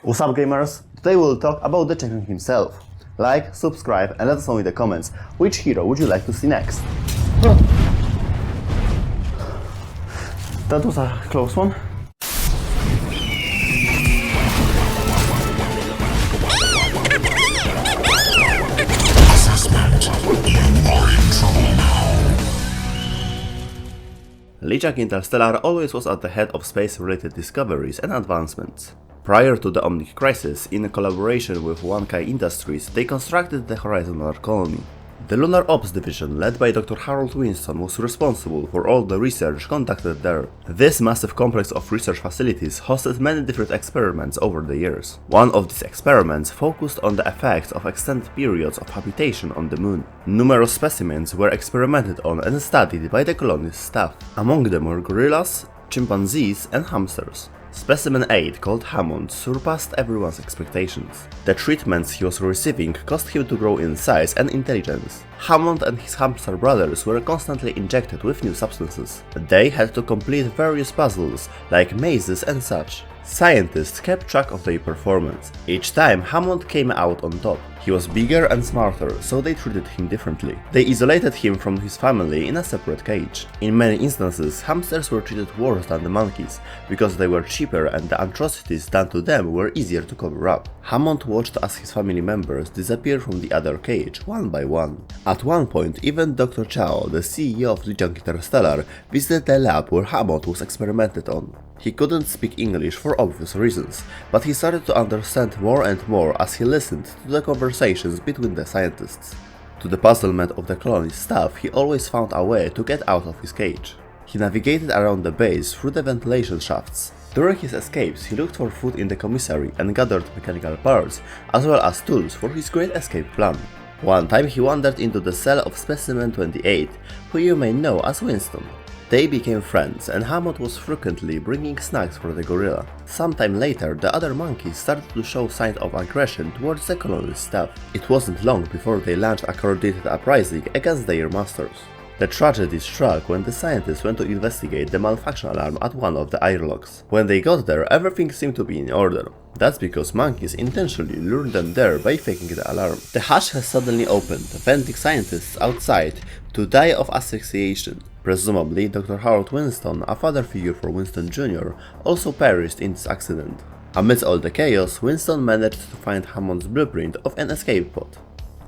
What's up, gamers? Today we'll talk about the champion himself. Like, subscribe and let us know in the comments which hero would you like to see next. That was a close one. LeChuck Interstellar always was at the head of space-related discoveries and advancements. Prior to the Omnic Crisis, in collaboration with 1K Industries, they constructed the Horizon Lunar colony. The Lunar Ops division, led by Dr. Harold Winston, was responsible for all the research conducted there. This massive complex of research facilities hosted many different experiments over the years. One of these experiments focused on the effects of extended periods of habitation on the Moon. Numerous specimens were experimented on and studied by the colony's staff. Among them were gorillas, chimpanzees and hamsters. Specimen 8, called Hammond, surpassed everyone's expectations. The treatments he was receiving caused him to grow in size and intelligence. Hammond and his hamster brothers were constantly injected with new substances. They had to complete various puzzles, like mazes and such. Scientists kept track of their performance. Each time Hammond came out on top. He was bigger and smarter, so they treated him differently. They isolated him from his family in a separate cage. In many instances, hamsters were treated worse than the monkeys, because they were cheaper and the atrocities done to them were easier to cover up. Hammond watched as his family members disappeared from the other cage, one by one. At one point, even Dr. Chow, the CEO of LeChuck Interstellar, visited the lab where Hammond was experimented on. He couldn't speak English for obvious reasons, but he started to understand more and more as he listened to the conversations between the scientists. To the puzzlement of the colony's staff, he always found a way to get out of his cage. He navigated around the base through the ventilation shafts. During his escapes, he looked for food in the commissary and gathered mechanical parts, as well as tools for his great escape plan. One time he wandered into the cell of Specimen 28, who you may know as Winston. They became friends, and Hammond was frequently bringing snacks for the gorilla. Sometime later, the other monkeys started to show signs of aggression towards the colony's staff. It wasn't long before they launched a coordinated uprising against their masters. The tragedy struck when the scientists went to investigate the malfunction alarm at one of the airlocks. When they got there, everything seemed to be in order. That's because monkeys intentionally lured them there by faking the alarm. The hatch has suddenly opened, venting scientists outside to die of asphyxiation. Presumably, Dr. Harold Winston, a father figure for Winston Jr., also perished in this accident. Amidst all the chaos, Winston managed to find Hammond's blueprint of an escape pod.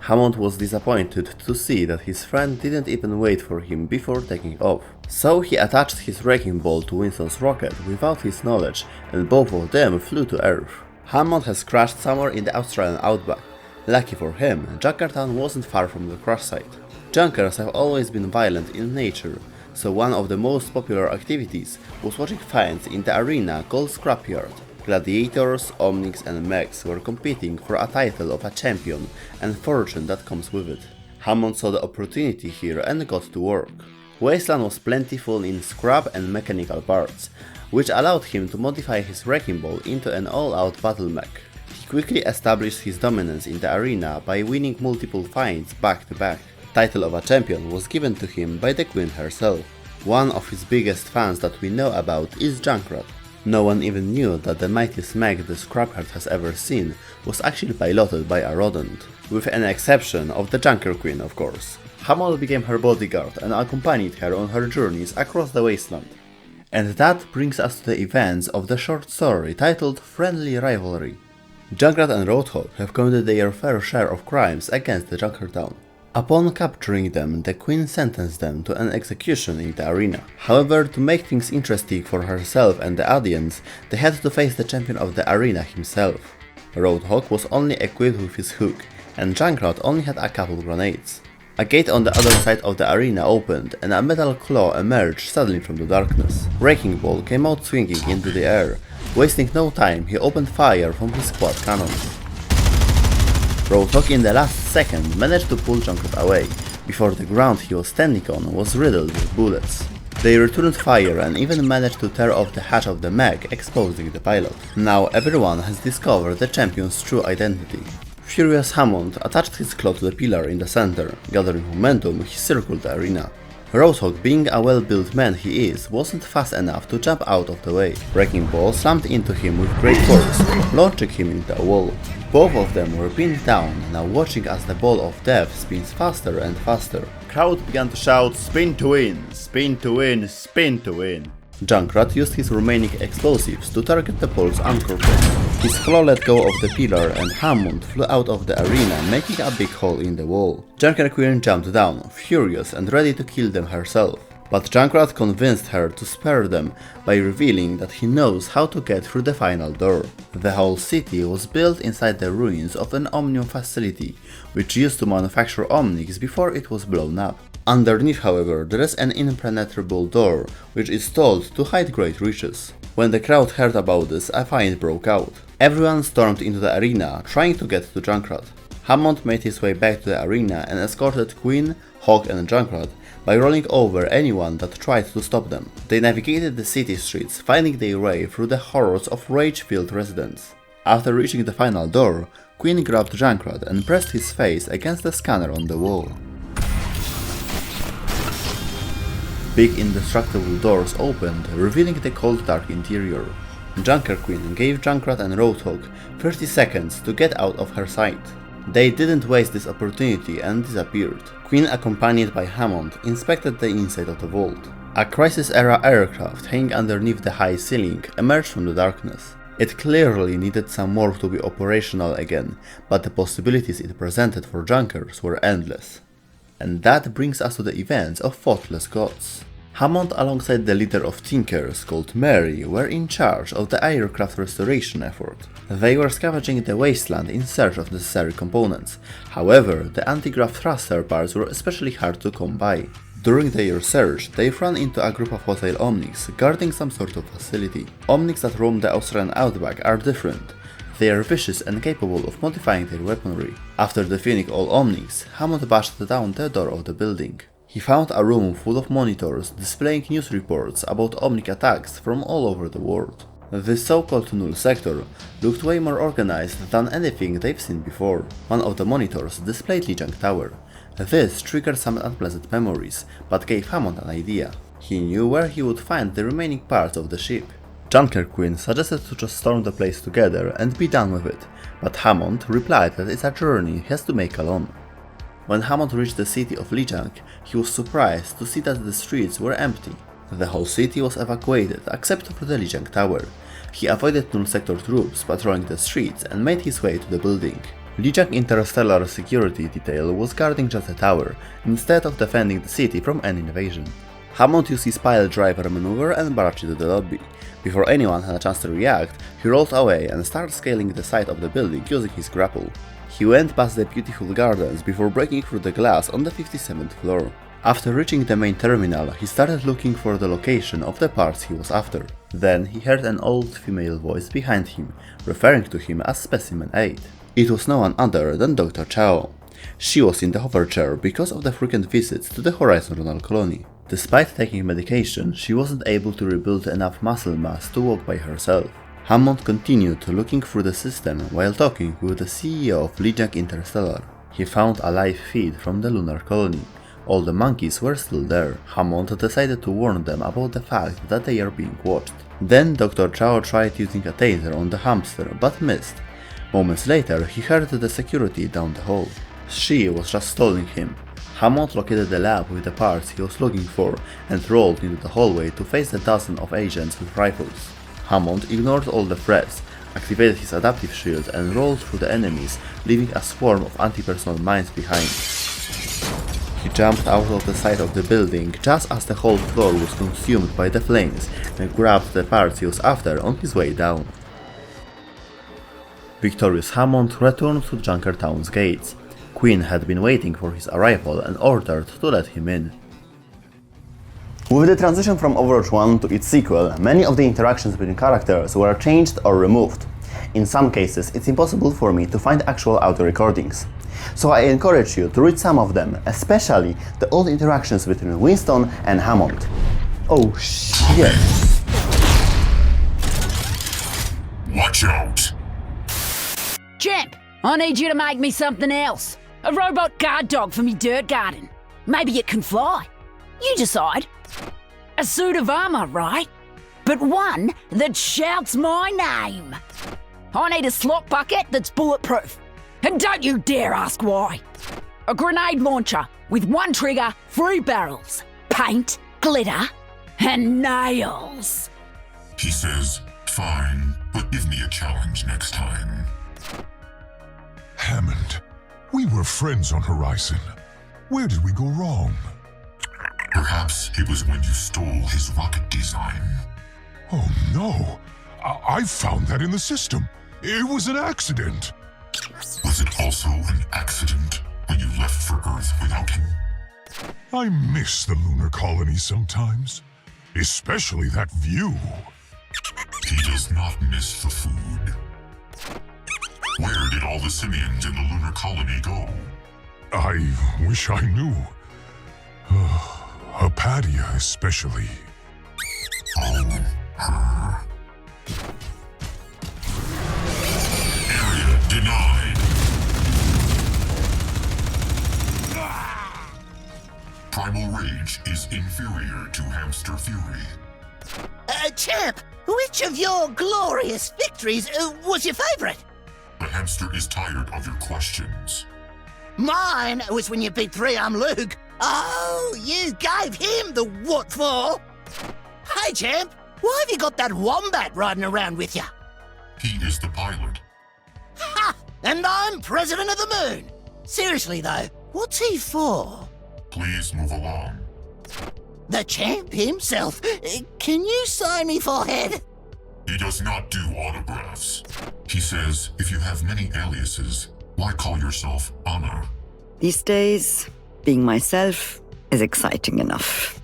Hammond was disappointed to see that his friend didn't even wait for him before taking off. So he attached his wrecking ball to Winston's rocket without his knowledge, and both of them flew to Earth. Hammond has crashed somewhere in the Australian outback. Lucky for him, Junkertown wasn't far from the crash site. Junkers have always been violent in nature, so one of the most popular activities was watching fights in the arena called Scrapyard. Gladiators, Omnics and Mechs were competing for a title of a champion and fortune that comes with it. Hammond saw the opportunity here and got to work. Wasteland was plentiful in scrap and mechanical parts, which allowed him to modify his Wrecking Ball into an all-out battle mech. He quickly established his dominance in the arena by winning multiple fights back to back. Title of a champion was given to him by the Queen herself. One of his biggest fans that we know about is Junkrat. No one even knew that the mightiest mech the Scrapyard has ever seen was actually piloted by a rodent, with an exception of the Junker Queen, of course. Hammond became her bodyguard and accompanied her on her journeys across the wasteland. And that brings us to the events of the short story titled Friendly Rivalry. Junkrat and Roadhog have committed their fair share of crimes against the Junkertown. Upon capturing them, the Queen sentenced them to an execution in the arena. However, to make things interesting for herself and the audience, they had to face the champion of the arena himself. Roadhog was only equipped with his hook, and Junkrat only had a couple grenades. A gate on the other side of the arena opened, and a metal claw emerged suddenly from the darkness. Wrecking Ball came out swinging into the air. Wasting no time, he opened fire from his quad cannons. Roadhog in the last second managed to pull Junkrat away, before the ground he was standing on was riddled with bullets. They returned fire and even managed to tear off the hatch of the mech, exposing the pilot. Now everyone has discovered the champion's true identity. Furious Hammond attached his claw to the pillar in the center. Gathering momentum, he circled the arena. Roadhog, being a well-built man he is, wasn't fast enough to jump out of the way. Wrecking Ball slammed into him with great force, launching him into a wall. Both of them were pinned down, now watching as the ball of death spins faster and faster. Crowd began to shout, "Spin to win! Spin to win! Spin to win!" Junkrat used his remaining explosives to target the ball's anchor point. His claw let go of the pillar and Hammond flew out of the arena, making a big hole in the wall. Junker Queen jumped down, furious and ready to kill them herself. But Junkrat convinced her to spare them by revealing that he knows how to get through the final door. The whole city was built inside the ruins of an Omnium facility, which used to manufacture Omnics before it was blown up. Underneath, however, there is an impenetrable door, which is told to hide great riches. When the crowd heard about this, a fight broke out. Everyone stormed into the arena, trying to get to Junkrat. Hammond made his way back to the arena and escorted Queen, Hawk and Junkrat by rolling over anyone that tried to stop them. They navigated the city streets, finding their way through the horrors of rage-filled residents. After reaching the final door, Queen grabbed Junkrat and pressed his face against the scanner on the wall. Big indestructible doors opened, revealing the cold dark interior. Junker Queen gave Junkrat and Roadhog 30 seconds to get out of her sight. They didn't waste this opportunity and disappeared. Queen, accompanied by Hammond, inspected the inside of the vault. A Crisis-era aircraft hanging underneath the high ceiling emerged from the darkness. It clearly needed some more to be operational again, but the possibilities it presented for Junkers were endless. And that brings us to the events of Thoughtless Gods. Hammond, alongside the leader of Tinkers called Mary, were in charge of the aircraft restoration effort. They were scavenging the wasteland in search of necessary components. However, the anti-grav thruster parts were especially hard to come by. During their search, they ran into a group of hostile Omnics guarding some sort of facility. Omnics that roam the Australian outback are different. They are vicious and capable of modifying their weaponry. After defeating all Omnics, Hammond bashed down the door of the building. He found a room full of monitors displaying news reports about Omnic attacks from all over the world. This so-called null sector looked way more organized than anything they've seen before. One of the monitors displayed Lijiang Tower. This triggered some unpleasant memories, but gave Hammond an idea. He knew where he would find the remaining parts of the ship. Junker Queen suggested to just storm the place together and be done with it, but Hammond replied that it's a journey he has to make alone. When Hammond reached the city of Lijiang, he was surprised to see that the streets were empty. The whole city was evacuated except for the Lijiang Tower. He avoided null sector troops patrolling the streets and made his way to the building. Lijiang Interstellar Security Detail was guarding just the tower, instead of defending the city from any invasion. Hammond used his pile driver maneuver and barged into the lobby. Before anyone had a chance to react, he rolled away and started scaling the side of the building using his grapple. He went past the beautiful gardens before breaking through the glass on the 57th floor. After reaching the main terminal, he started looking for the location of the parts he was after. Then he heard an old female voice behind him, referring to him as Specimen 8. It was no one other than Dr. Chao. She was in the hover chair because of the frequent visits to the Horizon Lunar colony. Despite taking medication, she wasn't able to rebuild enough muscle mass to walk by herself. Hammond continued looking through the system while talking with the CEO of Lijiang Interstellar. He found a live feed from the lunar colony. All the monkeys were still there. Hammond decided to warn them about the fact that they are being watched. Then Dr. Chao tried using a taser on the hamster but missed. Moments later, he heard the security down the hall. She was just stalling him. Hammond located the lab with the parts he was looking for and rolled into the hallway to face a dozen of agents with rifles. Hammond ignored all the threats, activated his adaptive shield and rolled through the enemies, leaving a swarm of anti-personnel mines behind. He jumped out of the side of the building just as the whole floor was consumed by the flames and grabbed the parts he was after on his way down. Victorious Hammond returned to Junkertown's gates. Queen had been waiting for his arrival and ordered to let him in. With the transition from Overwatch 1 to its sequel, many of the interactions between characters were changed or removed. In some cases, it's impossible for me to find actual audio recordings. So I encourage you to read some of them, especially the old interactions between Winston and Hammond. Oh shit! Watch out! Champ, I need you to make me something else. A robot guard dog for me dirt garden. Maybe it can fly. You decide. A suit of armor, right? But one that shouts my name. I need a slot bucket that's bulletproof. And don't you dare ask why. A grenade launcher with one trigger, 3 barrels, paint, glitter, and nails. He says, fine, but give me a challenge next time. Hammond, we were friends on Horizon. Where did we go wrong? Perhaps it was when you stole his rocket design. Oh no! I found that in the system. It was an accident. Was it also an accident when you left for Earth without him? I miss the lunar colony sometimes. Especially that view. He does not miss the food. Where did all the simians in the lunar colony go? I wish I knew. Hypatia especially. Oh, her. Area denied. Primal Rage is inferior to Hamster Fury. Champ, which of your glorious victories was your favorite? The hamster is tired of your questions. Mine was when you beat 3-arm Luke. Oh, you gave him the what for? Hey, champ, why have you got that wombat riding around with you? He is the pilot. Ha! And I'm president of the moon. Seriously, though, what's he for? Please move along. The champ himself. Can you sign me for head? He does not do autographs. He says, if you have many aliases, why call yourself Honor? These days, being myself is exciting enough.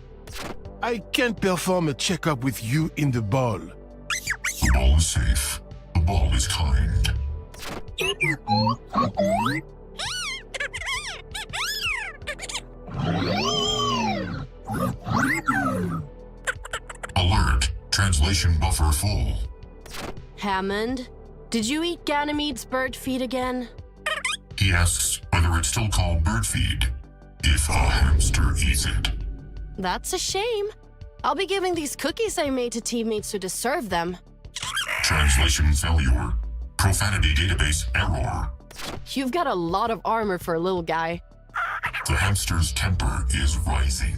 I can't perform a checkup with you in the ball. The ball is safe. The ball is kind. Alert! Translation buffer full. Hammond, did you eat Ganymede's bird feed again? He asks whether it's still called bird feed if a hamster eats it. That's a shame. I'll be giving these cookies I made to teammates who deserve them. Translation failure. Profanity database error. You've got a lot of armor for a little guy. The hamster's temper is rising.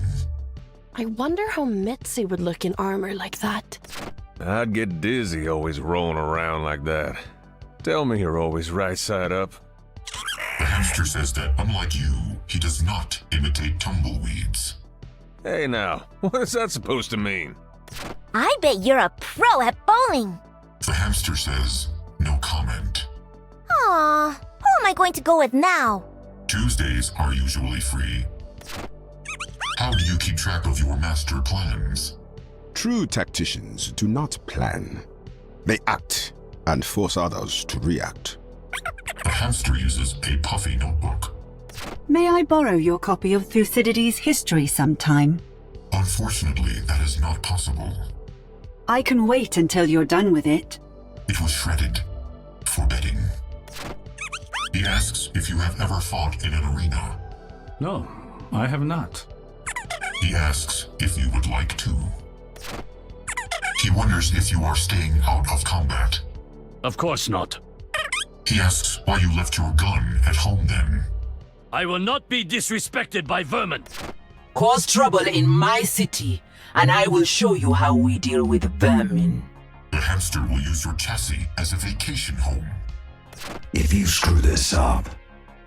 I wonder how Mitzi would look in armor like that. I'd get dizzy always rolling around like that. Tell me you're always right side up. The hamster says that, unlike you, he does not imitate tumbleweeds. Hey now, what is that supposed to mean? I bet you're a pro at bowling. The hamster says, no comment. Aw, who am I going to go with now? Tuesdays are usually free. How do you keep track of your master plans? True tacticians do not plan. They act and force others to react. The hamster uses a puffy notebook. May I borrow your copy of Thucydides' history sometime? Unfortunately, that is not possible. I can wait until you're done with it. It was shredded for betting. He asks if you have ever fought in an arena. No, I have not. He asks if you would like to. He wonders if you are staying out of combat. Of course not. He asks why you left your gun at home then. I will not be disrespected by vermin. Cause trouble in my city, and I will show you how we deal with vermin. The hamster will use your chassis as a vacation home. If you screw this up,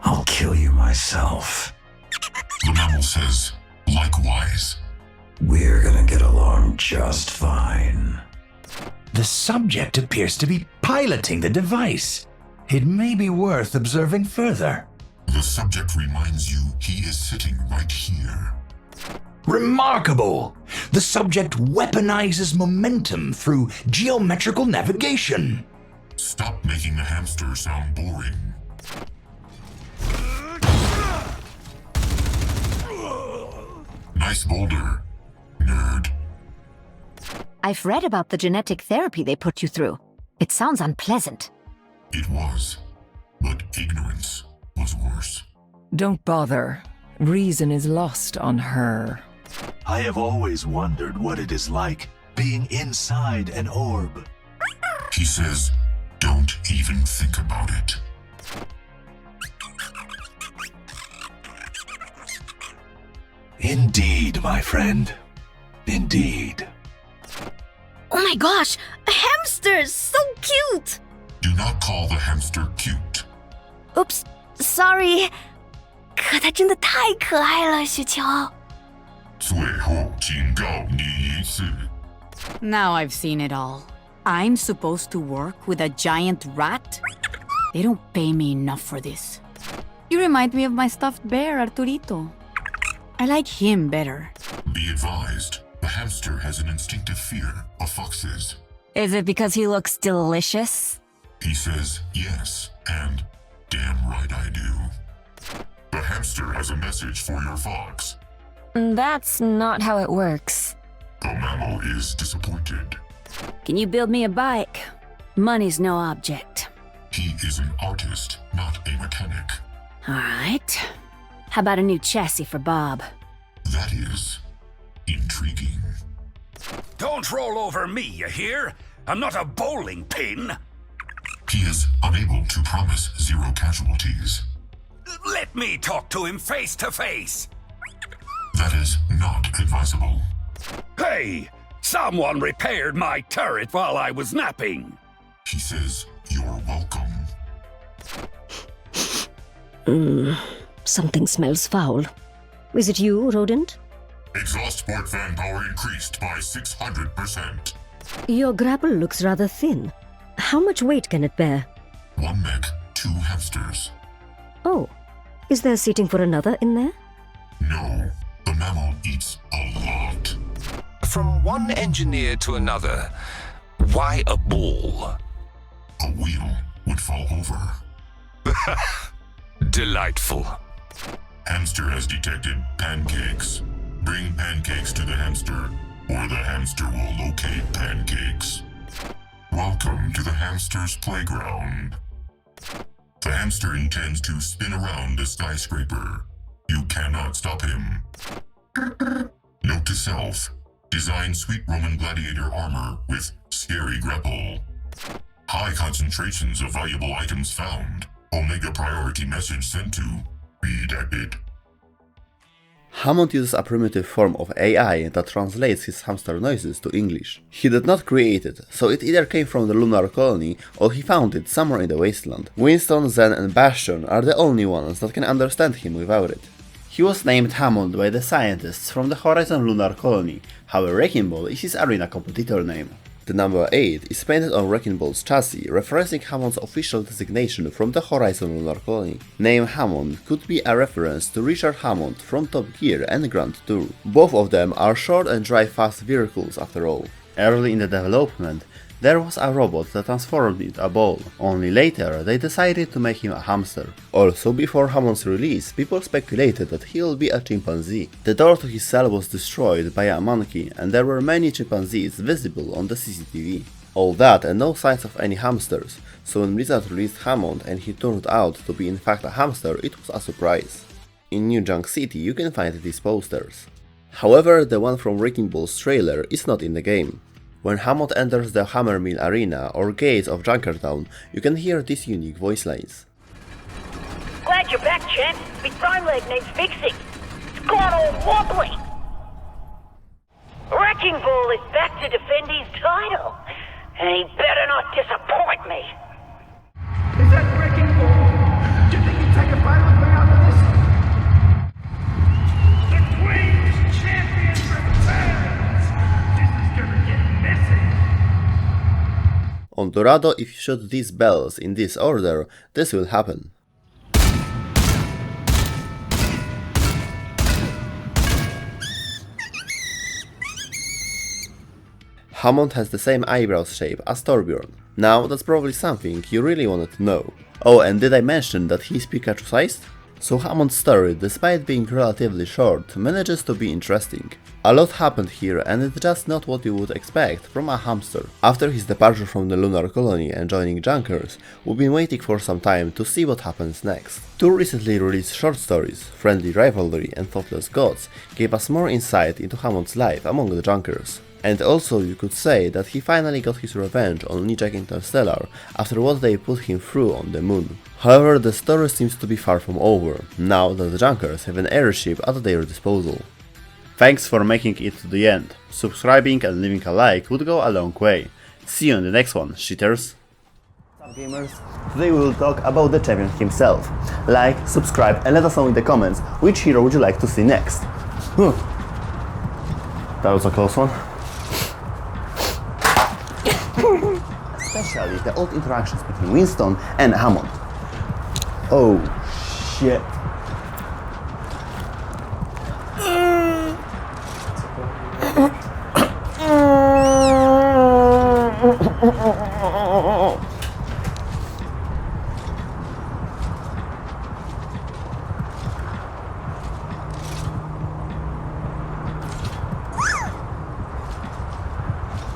I'll kill you myself. The mammal says, likewise. We're gonna get along just fine. The subject appears to be piloting the device. It may be worth observing further. The subject reminds you he is sitting right here. Remarkable! The subject weaponizes momentum through geometrical navigation. Stop making the hamster sound boring. Nice boulder, nerd. I've read about the genetic therapy they put you through. It sounds unpleasant. It was, but ignorance was worse. Don't bother. Reason is lost on her. I have always wondered what it is like being inside an orb. He says, don't even think about it. Indeed, my friend. Indeed. Oh my gosh, a hamster! So cute! Do not call the hamster cute. Oops, sorry. 可它真的太可爱了，雪球。最后警告你一次。 Now I've seen it all. I'm supposed to work with a giant rat? They don't pay me enough for this. You remind me of my stuffed bear, Arturito. I like him better. Be advised, the hamster has an instinctive fear of foxes. Is it because he looks delicious? He says yes, and damn right I do. The hamster has a message for your fox. That's not how it works. The mammal is disappointed. Can you build me a bike? Money's no object. He is an artist, not a mechanic. Alright. How about a new chassis for Bob? That is intriguing. Don't roll over me, you hear? I'm not a bowling pin. He is unable to promise 0 casualties. Let me talk to him face to face. That is not advisable. Hey, someone repaired my turret while I was napping. He says you're welcome. Something smells foul. Is it you, rodent? Exhaust port fan power increased by 600%. Your grapple looks rather thin. How much weight can it bear? 1 mech, 2 hamsters. Oh, is there seating for another in there? No, the mammal eats a lot. From one engineer to another, why a bull? A wheel would fall over. Delightful. Hamster has detected pancakes. Bring pancakes to the hamster, or the hamster will locate pancakes. Welcome to the hamster's playground. The hamster intends to spin around a skyscraper. You cannot stop him. Note to self, design sweet Roman gladiator armor with scary grapple. High concentrations of valuable items found. Omega priority message sent to read at it. Hammond uses a primitive form of AI that translates his hamster noises to English. He did not create it, so it either came from the Lunar colony or he found it somewhere in the wasteland. Winston, Zen and Bastion are the only ones that can understand him without it. He was named Hammond by the scientists from the Horizon Lunar colony, however Wrecking Ball is his arena competitor name. The number 8 is painted on Wrecking Ball's chassis, referencing Hammond's official designation from the Horizon Lunar colony. Name Hammond could be a reference to Richard Hammond from Top Gear and Grand Tour. Both of them are short and drive fast vehicles after all. Early in the development, there was a robot that transformed into a ball, only later they decided to make him a hamster. Also before Hammond's release, people speculated that he will be a chimpanzee. The door to his cell was destroyed by a monkey and there were many chimpanzees visible on the CCTV. All that and no signs of any hamsters, so when Blizzard released Hammond and he turned out to be in fact a hamster, it was a surprise. In New Junk City you can find these posters. However, the one from Wrecking Ball's trailer is not in the game. When Hammond enters the Hammermill Arena or gates of Junkertown, you can hear these unique voice lines. Glad you're back, champ. My thigh leg needs fixing. It's gone all wobbly. Wrecking Ball is back to defend his title, and he better not disappoint me. Is that Wrecking Ball? Do you think you take a fight with me out of this? The Queen's champion returns! This is gonna get messy. On Dorado, if you shoot these bells in this order, this will happen. Hammond has the same eyebrows shape as Torbjorn. Now that's probably something you really wanted to know. Oh, and did I mention that he's Pikachu sized? So Hammond's story, despite being relatively short, manages to be interesting. A lot happened here and it's just not what you would expect from a hamster. After his departure from the Lunar colony and joining Junkers, we've been waiting for some time to see what happens next. Two recently released short stories, Friendly Rivalry and Thoughtless Gods, gave us more insight into Hammond's life among the Junkers. And also you could say that he finally got his revenge on Nijak Interstellar after what they put him through on the moon. However, the story seems to be far from over, now that the Junkers have an airship at their disposal. Thanks for making it to the end. Subscribing and leaving a like would go a long way. See you in the next one, shitters! What's up, gamers? Today we will talk about the champion himself. Like, subscribe and let us know in the comments which hero would you like to see next. That was a close one. Especially the old interactions between Winston and Hammond. Oh shit.